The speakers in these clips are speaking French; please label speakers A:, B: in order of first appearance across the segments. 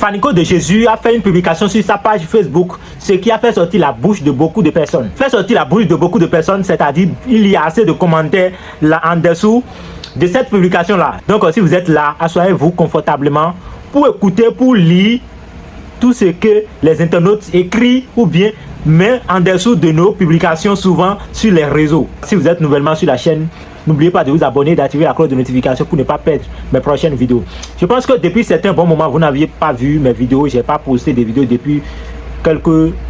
A: Fanico de Jésus a fait une publication sur sa page Facebook, ce qui a fait sortir la bouche de beaucoup de personnes. Fait sortir la bouche de beaucoup de personnes, c'est-à-dire il y a assez de commentaires là en dessous de cette publication-là. Donc si vous êtes là, asseyez-vous confortablement pour écouter, pour lire tout ce que les internautes écrivent ou bien mettent en dessous de nos publications souvent sur les réseaux. Si vous êtes nouvellement sur la chaîne, n'oubliez pas de vous abonner, d'activer la cloche de notification pour ne pas perdre mes prochaines vidéos. Je pense que depuis certains bons moments, vous n'aviez pas vu mes vidéos. Je n'ai pas posté des vidéos depuis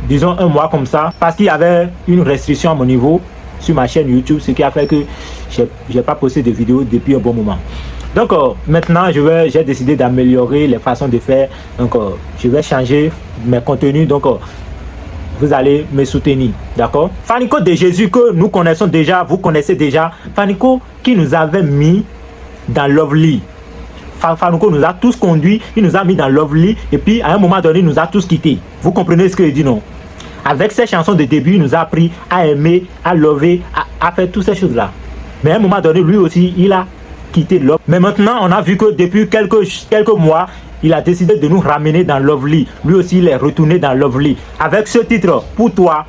A: disons un mois comme ça, parce qu'il y avait une restriction à mon niveau sur ma chaîne YouTube, ce qui a fait que je n'ai pas posté de vidéos depuis un bon moment. Donc maintenant, j'ai décidé d'améliorer les façons de faire. Donc je vais changer mes contenus. Donc vous allez me soutenir, d'accord? Fanico de Jésus que nous connaissons déjà, vous connaissez déjà. Fanico qui nous avait mis dans Lovely. Fanico nous a tous conduits, il nous a mis dans Lovely et puis à un moment donné, il nous a tous quittés. Vous comprenez ce que je dis, non? Avec ces chansons de début, il nous a appris à aimer, à lover, à faire toutes ces choses-là. Mais à un moment donné, lui aussi, il a quitté Love. Mais maintenant, on a vu que depuis quelques mois, il a décidé de nous ramener dans Lovely. Lui aussi, il est retourné dans Lovely. Avec ce titre, Pour toi,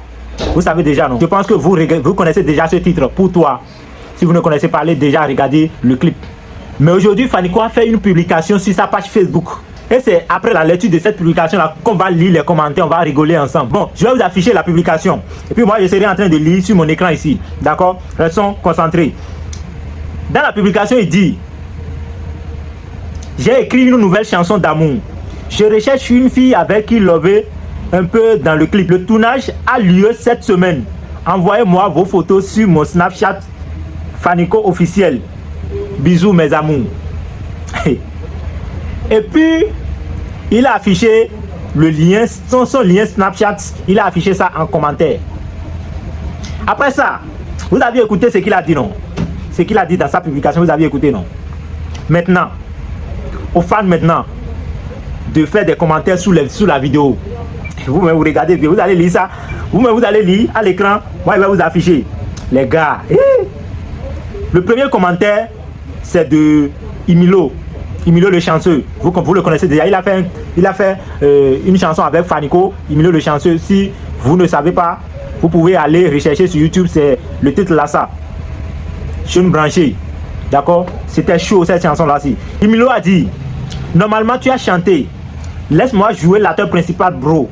A: vous savez déjà, non? Je pense que vous connaissez déjà ce titre, Pour toi. Si vous ne connaissez pas, allez déjà regarder le clip. Mais aujourd'hui, Fanico a fait une publication sur sa page Facebook. Et c'est après la lecture de cette publication-là qu'on va lire les commentaires, on va rigoler ensemble. Bon, je vais vous afficher la publication. Et puis moi, je serai en train de lire sur mon écran ici. D'accord? Restons concentrés. Dans la publication, il dit: j'ai écrit une nouvelle chanson d'amour. Je recherche une fille avec qui lover un peu dans le clip. Le tournage a lieu cette semaine. Envoyez-moi vos photos sur mon Snapchat Fanico officiel. Bisous mes amours. Et puis, il a affiché le lien, son lien Snapchat. Il a affiché ça en commentaire. Après ça, vous avez écouté ce qu'il a dit, non? Ce qu'il a dit dans sa publication, vous avez écouté, non? Maintenant, aux fans maintenant de faire des commentaires sous la vidéo. Vous-même vous regardez, vous allez lire ça. Vous-même vous allez lire à l'écran. Moi je vais vous afficher. Les gars. Le premier commentaire c'est de Imilo. Imilo le chanceux. Vous le connaissez déjà. Il a fait une chanson avec Fanico. Imilo le chanceux. Si vous ne savez pas, vous pouvez aller rechercher sur YouTube. C'est le titre là ça. Jeune branché. D'accord? C'était chaud cette chanson là-ci. Imilo a dit: normalement tu as chanté. Laisse-moi jouer l'acteur principal, bro.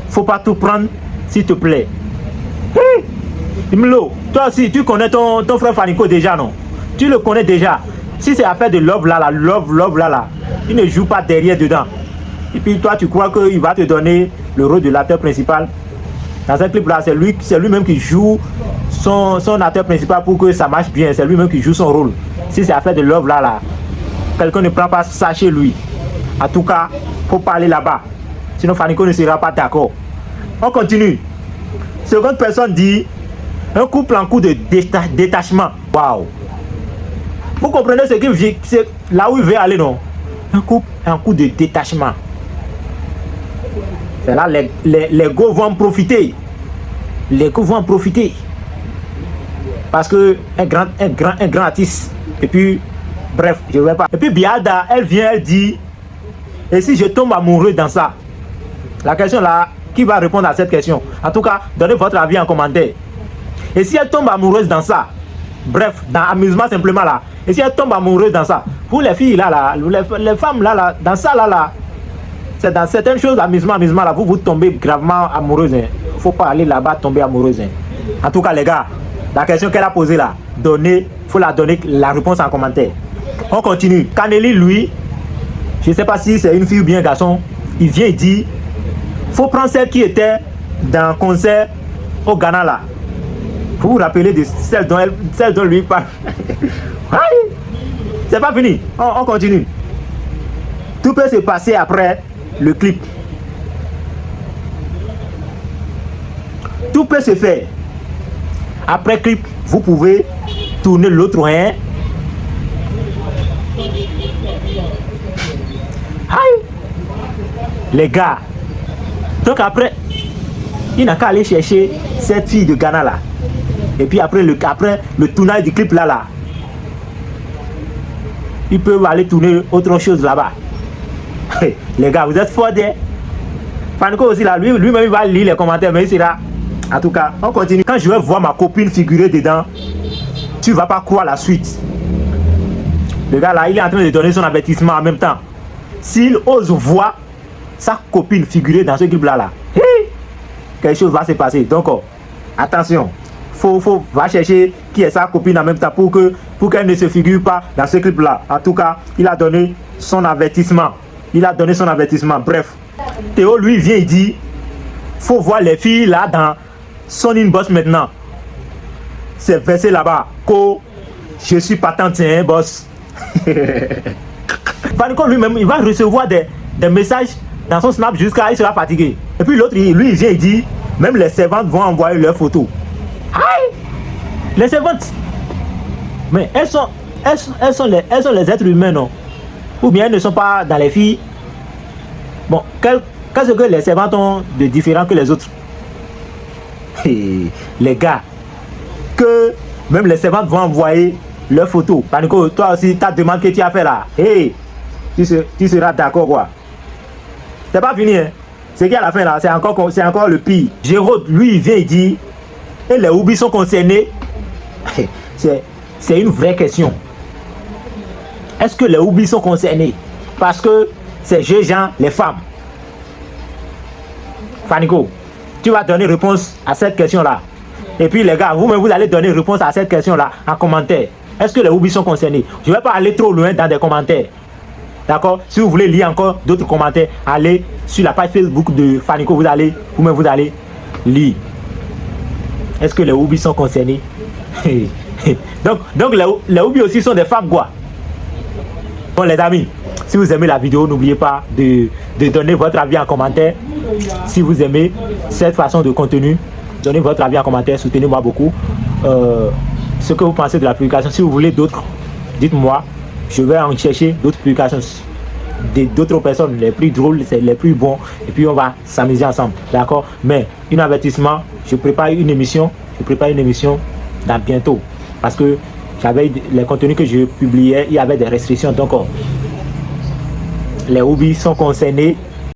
A: Faut pas tout prendre, s'il te plaît. Hey! Imilo, toi aussi, tu connais ton frère Fanico déjà, non? Tu le connais déjà. Si c'est affaire de love là, love là, il ne joue pas derrière dedans. Et puis toi, tu crois qu'il va te donner le rôle de l'acteur principal? Dans un clip là, c'est lui-même qui joue son acteur principal pour que ça marche bien. C'est lui-même qui joue son rôle. Si c'est affaire de love là, quelqu'un ne prend pas ça chez lui. En tout cas, faut pas aller là-bas. Sinon Fanico ne sera pas d'accord. On continue. Seconde personne dit: un couple en cours de détachement. Waouh. Vous comprenez c'est là où il veut aller, non? Un couple en cours de détachement. Et là, les gars vont en profiter. Les gars vont en profiter. Parce que un grand artiste. Et puis, bref, je ne vais pas. Et puis Biada, elle dit: et si je tombe amoureux dans ça? La question là, qui va répondre à cette question? En tout cas, donnez votre avis en commentaire. Et si elle tombe amoureuse dans ça? Bref, dans amusement simplement là. Et si elle tombe amoureuse dans ça? Pour les filles là, les femmes là, dans ça là, c'est dans certaines choses, amusement là, vous tombez gravement amoureuse. Il ne faut pas aller là-bas tomber amoureuse. En tout cas les gars, la question qu'elle a posée là, faut la donner la réponse en commentaire. On continue. Caneli, lui, je ne sais pas si c'est une fille ou bien un garçon, il vient et dit: faut prendre celle qui était dans le concert au Ghana là. Vous vous rappelez de celle dont lui parle. C'est pas fini. On continue. Tout peut se passer après le clip. Tout peut se faire. Après clip, vous pouvez tourner l'autre oreille. Les gars. Donc après, il n'a qu'à aller chercher cette fille de Ghana là. Et puis après le tournage du clip là, ils peuvent aller tourner autre chose là-bas. Les gars, vous êtes forts, hein? Fanico aussi là, lui-même il va lire les commentaires, mais il sera. En tout cas, on continue. Quand je vais voir ma copine figurer dedans, tu vas pas croire la suite. Le gars là, il est en train de donner son avertissement en même temps. S'il ose voir sa copine figurer dans ce clip là, quelque chose va se passer. Donc, attention, faut va chercher qui est sa copine en même temps pour qu'elle ne se figure pas dans ce clip là. En tout cas, il a donné son avertissement. Bref, Théo lui vient et dit, faut voir les filles là dans son inbox maintenant. C'est versé là-bas. Je suis partant, tiens, boss. Fanico lui-même, il va recevoir des messages dans son snap jusqu'à il sera fatigué. Et puis l'autre, lui, il vient et dit, même les servantes vont envoyer leurs photos. Aïe! Les servantes! Mais elles sont les êtres humains, non? Ou bien elles ne sont pas dans les filles? Bon, qu'est-ce que les servantes ont de différent que les autres? Les gars, que même les servantes vont envoyer leurs photos. Panico, toi aussi, ta demande que tu as fait là, tu seras d'accord quoi? C'est pas fini, hein? C'est qu'à la fin là, c'est encore le pire. Jérôme, lui, il vient et dit, et les oublis sont concernés. C'est une vraie question. Est-ce que les oublis sont concernés? Parce que c'est jeunes gens, les femmes. Fanico, tu vas donner réponse à cette question-là. Et puis les gars, vous-même, vous allez donner réponse à cette question-là en commentaire. Est-ce que les oublis sont concernés? Je ne vais pas aller trop loin dans des commentaires. D'accord? Si vous voulez lire encore d'autres commentaires, allez sur la page Facebook de Fanico, vous allez lire. Est-ce que les oublis sont concernés? donc les oublis aussi sont des femmes quoi? Bon les amis, si vous aimez la vidéo, n'oubliez pas de donner votre avis en commentaire. Si vous aimez cette façon de contenu, donnez votre avis en commentaire, soutenez-moi beaucoup. Ce que vous pensez de la publication, si vous voulez d'autres, dites-moi. Je vais en chercher d'autres publications d'autres personnes, les plus drôles, les plus bons, et puis on va s'amuser ensemble, d'accord? Mais un avertissement, je prépare une émission dans bientôt, parce que j'avais les contenus que je publiais, il y avait des restrictions, donc les hobbies sont concernés.